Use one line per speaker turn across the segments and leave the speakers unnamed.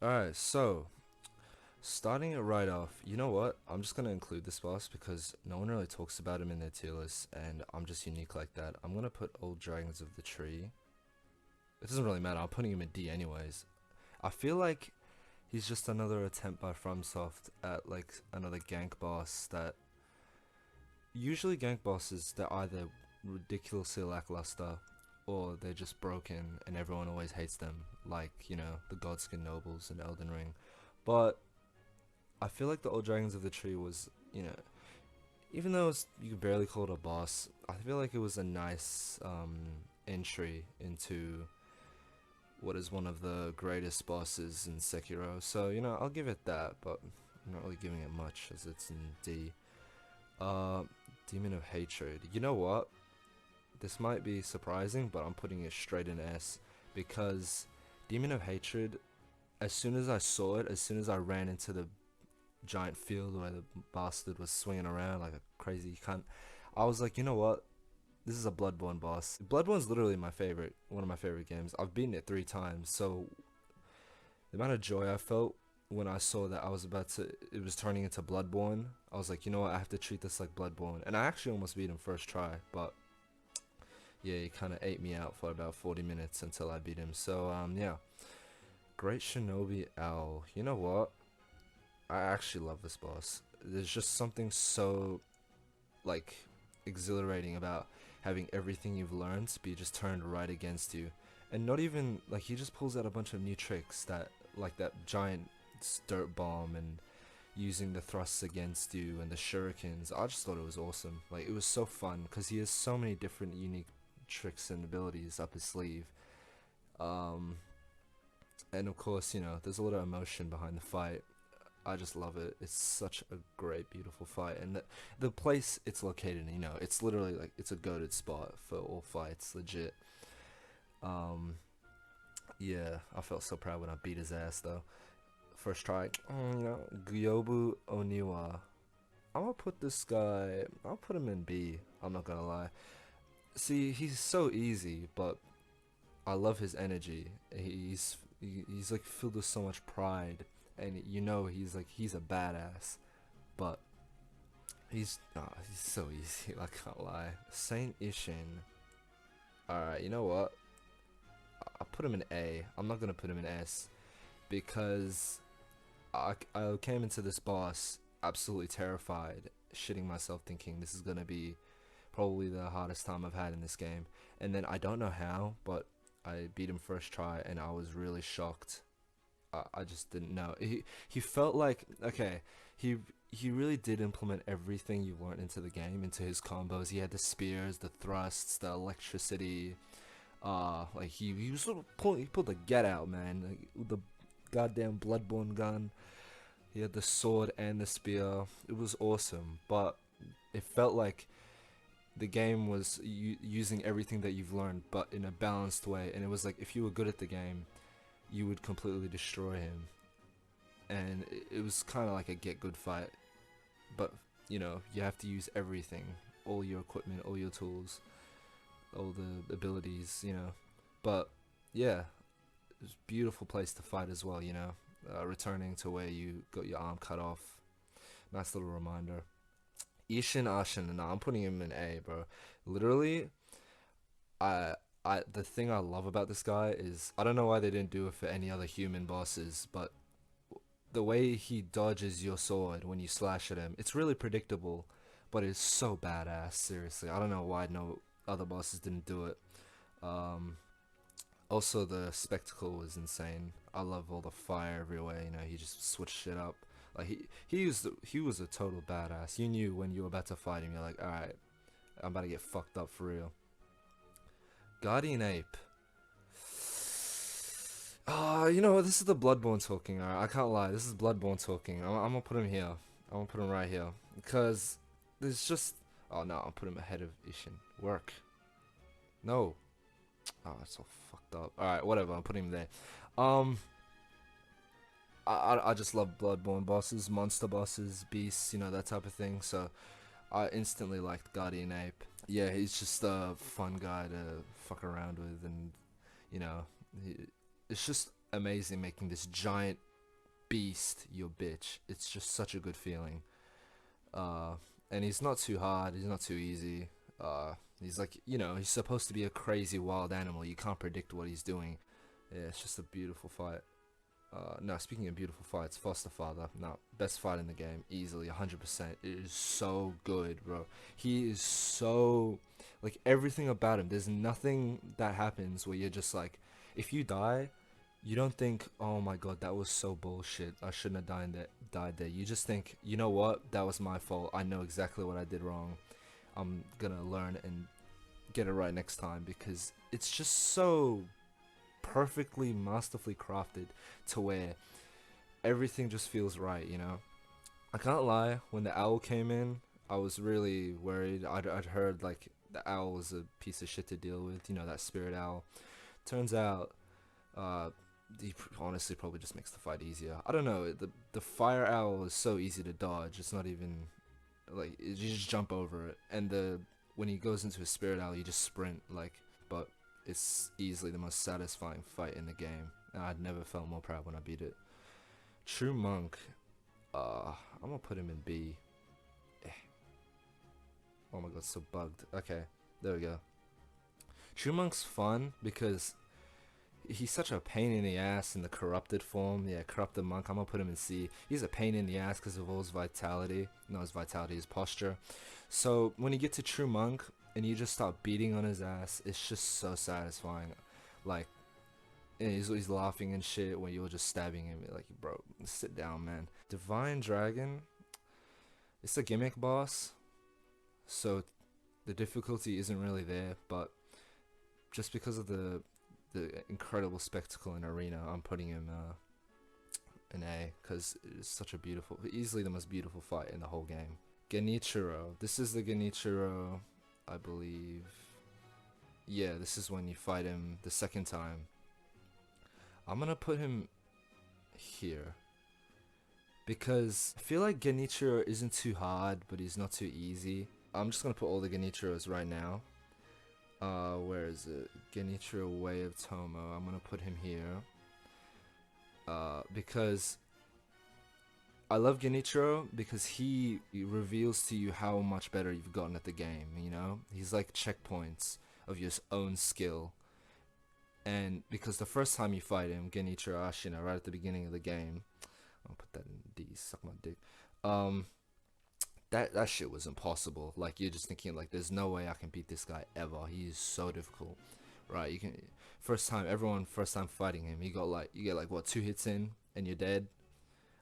Alright, so starting it right off, you know what? I'm just gonna include this boss because no one really talks about him in their tier list, and I'm just unique like that. I'm gonna put Old Dragons of the Tree. It doesn't really matter, I'm putting him in D anyways. I feel like he's just another attempt by FromSoft at like another gank boss that usually gank bosses they're either ridiculously lackluster or they're just broken and everyone always hates them, like, the Godskin Nobles in Elden Ring. But I feel like the Old Dragons of the Tree was, even though you could barely call it a boss, I feel like it was a nice entry into what is one of the greatest bosses in Sekiro. So, I'll give it that, but I'm not really giving it much as it's in D. Uh, Demon of Hatred. You know what? This might be surprising, but I'm putting it straight in S because Demon of Hatred, as soon as I saw it, as soon as I ran into the giant field where the bastard was swinging around like a crazy cunt, I was like, you know what? This is a Bloodborne boss. Bloodborne's literally one of my favorite games. I've beaten it 3 times, so the amount of joy I felt when I saw that it was turning into Bloodborne, I was like, you know what? I have to treat this like Bloodborne. And I actually almost beat him first try, but yeah, he kind of ate me out for about 40 minutes until I beat him. So, yeah. Great Shinobi Owl. You know what? I actually love this boss. There's just something so, like, exhilarating about having everything you've learned be just turned right against you. And not even, like, he just pulls out a bunch of new tricks like that giant dirt bomb and using the thrusts against you and the shurikens. I just thought it was awesome. Like, it was so fun because he has so many different unique tricks and abilities up his sleeve. Um, and of course, there's a lot of emotion behind the fight. I just love it. It's such a great, beautiful fight, and the place it's located in, it's literally like it's a goated spot for all fights, legit. Um, yeah, I felt so proud when I beat his ass though. First try, Gyobu Oniwa. I'm gonna put this guy. I'll put him in B. I'm not gonna lie. See, he's so easy, but I love his energy. He's like filled with so much pride, and he's a badass. But he's so easy. I can't lie. Saint Ishin. All right, you know what? I'll put him in A. I'm not gonna put him in S because I came into this boss absolutely terrified, shitting myself, thinking this is gonna be probably the hardest time I've had in this game. And then I don't know how, but I beat him first try, and I was really shocked. I just didn't know. He felt like okay. He really did implement everything you learned into the game into his combos. He had the spears, the thrusts, the electricity. Like he was sort of he pulled the get out, man. Like, with the goddamn bloodborne gun. He had the sword and the spear. It was awesome, but it felt like the game was using everything that you've learned, but in a balanced way. And it was like if you were good at the game, you would completely destroy him. And it was kind of like a get good fight, but you have to use everything, all your equipment, all your tools, all the abilities, But yeah, it was a beautiful place to fight as well, returning to where you got your arm cut off. Nice little reminder. Ishin Ashin, no, I'm putting him in A, bro. Literally, the thing I love about this guy is I don't know why they didn't do it for any other human bosses, but the way he dodges your sword when you slash at him, it's really predictable, but it's so badass. Seriously, I don't know why no other bosses didn't do it. Um, Also, the spectacle was insane. I love all the fire everywhere. He just switched shit up. Like he was a total badass. You knew when you were about to fight him. You're like, all right, I'm about to get fucked up for real. Guardian Ape. This is the Bloodborne talking. Alright, I can't lie. This is Bloodborne talking. I'm gonna put him here. I'm gonna put him right here because there's just. Oh no, I'll put him ahead of Ishin. Work. No. Oh, it's so fucked up. All right, whatever. I'm putting him there. Um, I just love Bloodborne bosses, monster bosses, beasts, that type of thing. So I instantly liked Guardian Ape. Yeah, he's just a fun guy to fuck around with, and you know, he, it's just amazing making this giant beast your bitch. It's just such a good feeling. Uh, and he's not too hard. He's not too easy. He's like, he's supposed to be a crazy wild animal. You can't predict what he's doing. Yeah, it's just a beautiful fight. No, speaking of beautiful fights, Foster Father, no, best fight in the game, easily, 100%. It is so good, bro. He is so, like, everything about him. There's nothing that happens where you're just like, if you die, you don't think, oh my god, that was so bullshit. I shouldn't have died there. You just think, you know what? That was my fault. I know exactly what I did wrong. I'm gonna learn and get it right next time because it's just so perfectly, masterfully crafted to where everything just feels right. I can't lie, when the owl came in, I was really worried. I'd heard like the owl was a piece of shit to deal with, that spirit owl. Turns out, uh, he honestly probably just makes the fight easier. I don't know, the fire owl is so easy to dodge, it's not even, like, you just jump over it. And when he goes into a spirit owl, you just sprint, like, but it's easily the most satisfying fight in the game. And I'd never felt more proud when I beat it. True Monk, I'm gonna put him in B. Oh my god, so bugged. Okay, there we go. True Monk's fun because he's such a pain in the ass in the corrupted form. Yeah, corrupted monk. I'm gonna put him in C. He's a pain in the ass because of all his vitality. Not his vitality, his posture. So when you get to true monk and you just start beating on his ass, it's just so satisfying. Like, and he's laughing and shit when you're just stabbing him. Like, bro, sit down, man. Divine Dragon. It's a gimmick boss, so the difficulty isn't really there. But just because of the incredible spectacle in arena, I'm putting him an A because it's such a beautiful, easily the most beautiful fight in the whole game. Genichiro. This is the Genichiro, I believe. Yeah, this is when you fight him the second time. I'm gonna put him here because I feel like Genichiro isn't too hard, but he's not too easy. I'm just gonna put all the Genichiros right now. Where is it? Genichiro Way of Tomo. I'm gonna put him here. Because I love Genichiro because he reveals to you how much better you've gotten at the game, He's like checkpoints of your own skill. And because the first time you fight him, Genichiro Ashina, right at the beginning of the game, I'll put that in D, suck my dick. That shit was impossible. Like, you're just thinking, like, there's no way I can beat this guy ever. He is so difficult, right? First time fighting him, you get like what, 2 hits in and you're dead.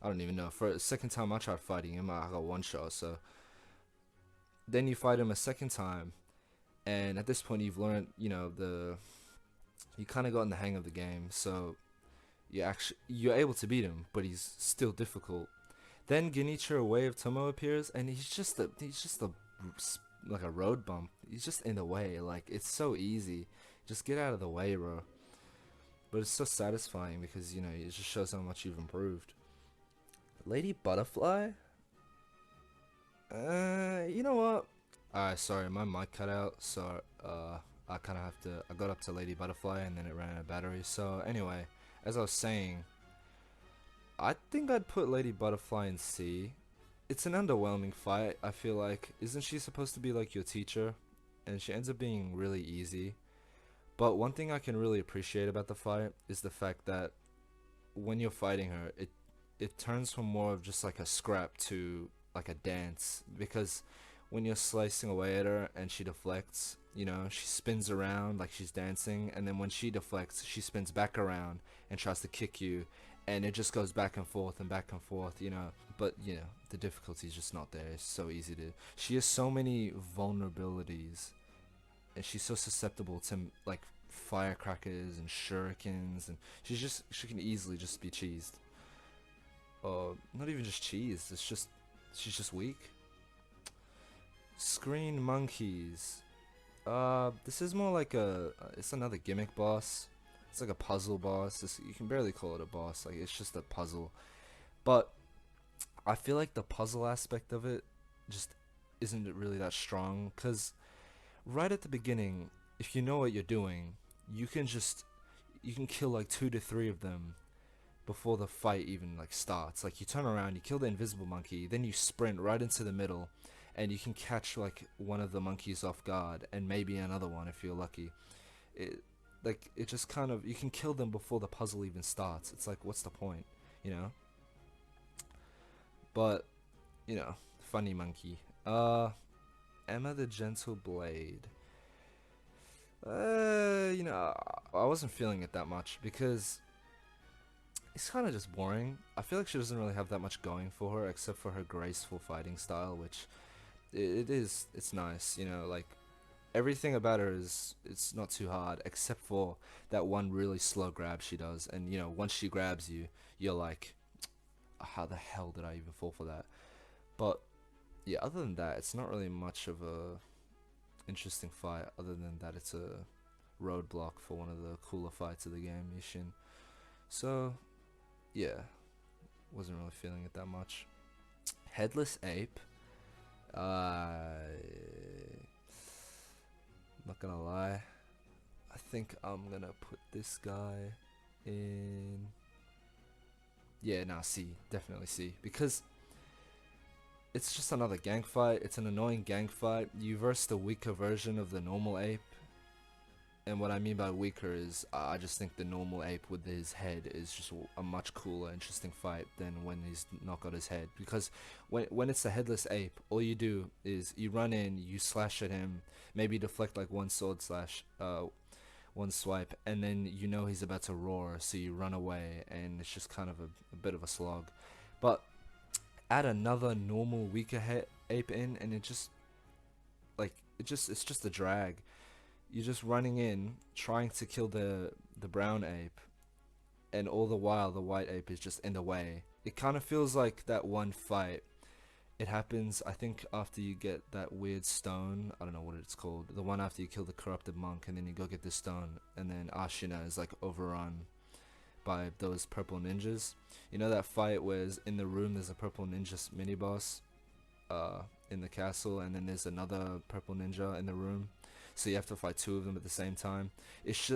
I don't even know. For the second time I tried fighting him, I got 1 shot. So then you fight him a second time, and at this point you've learned, you kind of gotten the hang of the game. So you're able to beat him, but he's still difficult. Then Genichiro Way of Tomo appears, and he's just like a road bump. He's just in the way. Like, it's so easy. Just get out of the way, bro. But it's so satisfying because, it just shows how much you've improved. Lady Butterfly? You know what? Alright, sorry, my mic cut out, so, I kind of I got up to Lady Butterfly and then it ran out of battery. So, anyway, as I was saying, I think I'd put Lady Butterfly in C. It's an underwhelming fight, I feel like. Isn't she supposed to be like your teacher? And she ends up being really easy. But one thing I can really appreciate about the fight is the fact that when you're fighting her, it turns from more of just like a scrap to like a dance. Because when you're slicing away at her and she deflects, she spins around like she's dancing. And then when she deflects, she spins back around and tries to kick you. And it just goes back and forth and back and forth, But, the difficulty is just not there. It's so easy to... She has so many vulnerabilities. And she's so susceptible to, like, firecrackers and shurikens. And she can easily just be cheesed. Not even just cheesed. She's just weak. Screen Monkeys. This is more like it's another gimmick boss. It's like a puzzle boss. You can barely call it a boss. Like, it's just a puzzle. But I feel like the puzzle aspect of it just isn't really that strong. Because right at the beginning, if you know what you're doing, you can kill like 2 to 3 of them before the fight even like starts. Like you turn around, you kill the invisible monkey, then you sprint right into the middle, and you can catch like one of the monkeys off guard, and maybe another one if you're lucky. It like it just kind of, you can kill them before the puzzle even starts. It's like, what's the point, you know? But you know, funny monkey. Emma the Gentle Blade. You know, I wasn't feeling it that much because it's kind of just boring. I feel like she doesn't really have that much going for her except for her graceful fighting style, which it's nice. You know, like everything about her is, it's not too hard except for that one really slow grab she does, and you know, once she grabs you, you're like, how the hell did I even fall for that? But yeah, other than that, it's not really much of a interesting fight. Other than that, it's a roadblock for one of the cooler fights of the game, Ishin. So yeah, wasn't really feeling it that much. Headless Ape. Not gonna lie. I think I'm gonna put this guy in. Yeah, nah, C. Definitely C. Because it's just another gang fight. It's an annoying gang fight. You verse the weaker version of the normal ape. And what I mean by weaker is, I just think the normal ape with his head is just a much cooler, interesting fight than when he's not got his head. Because when it's a headless ape, all you do is you run in, you slash at him, maybe deflect like one sword slash, one swipe, and then you know he's about to roar, so you run away, and it's just kind of a bit of a slog. But add another normal weaker ape in, and it just like it's just a drag. You're just running in, trying to kill the brown ape, and all the while the white ape is just in the way. It kind of feels like that one fight. It happens, I think, after you get that weird stone. I don't know what it's called. The one after you kill the corrupted monk, and then you go get this stone, and then Ashina is like overrun by those purple ninjas. You know that fight where in the room there's a purple ninja mini boss, in the castle, and then there's another purple ninja in the room, so you have to fight two of them at the same time.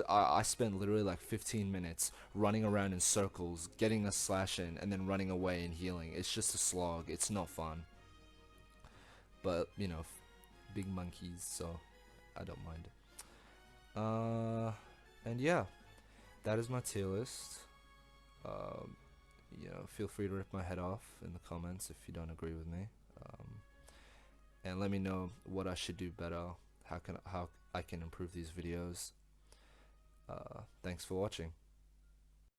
I spent literally like 15 minutes running around in circles, getting a slash in, and then running away and healing. It's just a slog. It's not fun. But, you know, big monkeys, so I don't mind. And yeah, that is my tier list. Um, you know, feel free to rip my head off in the comments if you don't agree with me. And let me know what I should do better. How I can improve these videos. Thanks for watching.